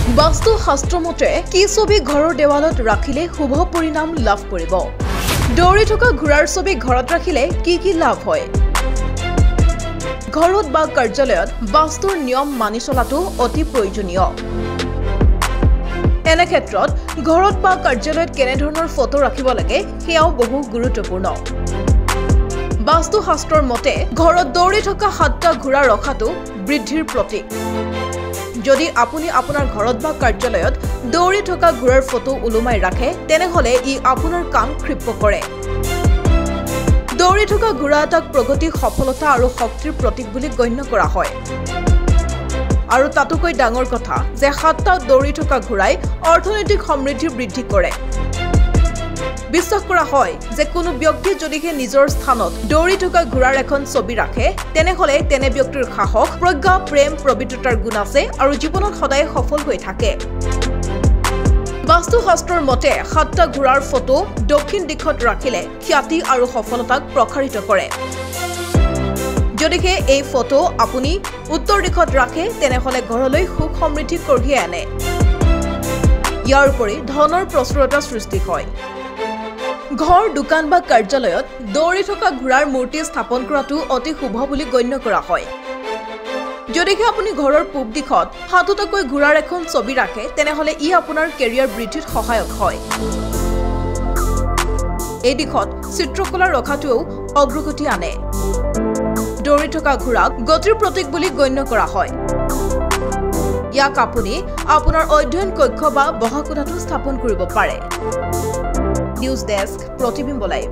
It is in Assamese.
বাস্তু শাস্ত্ৰ মতে কি ছবি ঘৰৰ দেৱালত ৰাখিলে শুভ পৰিণাম লাভ কৰিব দৌৰি থকা ঘোঁৰাৰ ছবি ঘৰত ৰাখিলে কি লাভ হয় ঘৰত বা কাৰ্যালয়ত বাস্তুৰ নিয়ম মানি চলাটো অতি প্ৰয়োজনীয় এনে ক্ষেত্ৰত ঘৰত বা কাৰ্যালয়ত কেনে ধৰণৰ ফটো ৰাখিব লাগে সেয়াও বহু গুৰুত্বপূৰ্ণ বাস্তু শাস্ত্ৰৰ মতে ঘৰত দৌৰি থকা 7টা ঘোঁৰা ৰখাটো বৃদ্ধিৰ প্ৰতীক যদি আপুনি আপোনাৰ ঘৰত বা কাৰ্যালয়ত দৌৰি থকা ঘোঁৰাৰ ফটো উলুমাই ৰাখে তেনেহলে ই আপোনাৰ কাম ক্ষিপ্ৰ কৰে দৌৰি থকা ঘোঁৰা এটাক প্ৰগতি সফলতা আৰু শক্তিৰ প্ৰতীক বুলি গণ্য কৰা হয় আৰু তাতোকৈ ডাঙৰ কথা যে 7টা দৌৰি থকা ঘোঁৰাই অৰ্থনৈতিক সমৃদ্ধি বৃদ্ধি কৰে বিশ্বাস কৰা হয় যে কোনো ব্যক্তি যদিহে নিজৰ স্থানত দৌৰি থকা ঘোঁৰাৰ এখন ছবি ৰাখে তেনেহলে তেনে ব্যক্তিৰ সাহস প্ৰজ্ঞা প্ৰেম পবিত্ৰতাৰ গুণ আছে আৰু জীৱনত সদায় সফল হৈ থাকে বাস্তু শাস্ত্ৰৰ মতে 7টা ঘোঁৰাৰ ফটো দক্ষিণ দিশত ৰাখিলে খ্যাতি আৰু সফলতাক প্ৰসাৰিত কৰে যদিহে এই ফটো আপুনি উত্তৰ দিশত ৰাখে তেনেহলে ঘৰলৈ সুখ সমৃদ্ধি কঢ়িয়াই আনে ইয়াৰ উপৰি ধনৰ প্ৰচুৰতা সৃষ্টি হয় ঘৰ দোকান বা কাৰ্যালয়ত দৌৰি থকা ঘোঁৰাৰ মূৰ্তি স্থাপন কৰাটো অতি শুভ বুলি গণ্য কৰা হয় যদিহে আপুনি ঘৰৰ পূব দিশত 7টাকৈ ঘোঁৰাৰ এখন ছবি ৰাখে তেনেহলে ই আপোনাৰ কেৰিয়াৰ বৃদ্ধিত সহায়ক হয় এই দিশত চিত্ৰকলা ৰখাটোও অগ্ৰগতি আনে দৌৰি থকা ঘোঁৰাক গতিৰ প্ৰতীক বুলি গণ্য কৰা হয় ইয়াক আপুনি আপোনাৰ অধ্যয়ন কক্ষ বা বহা কোঠাতো স্থাপন কৰিব পাৰে নিউজ ডেস্ক প্ৰতিবিম্ব লাইভ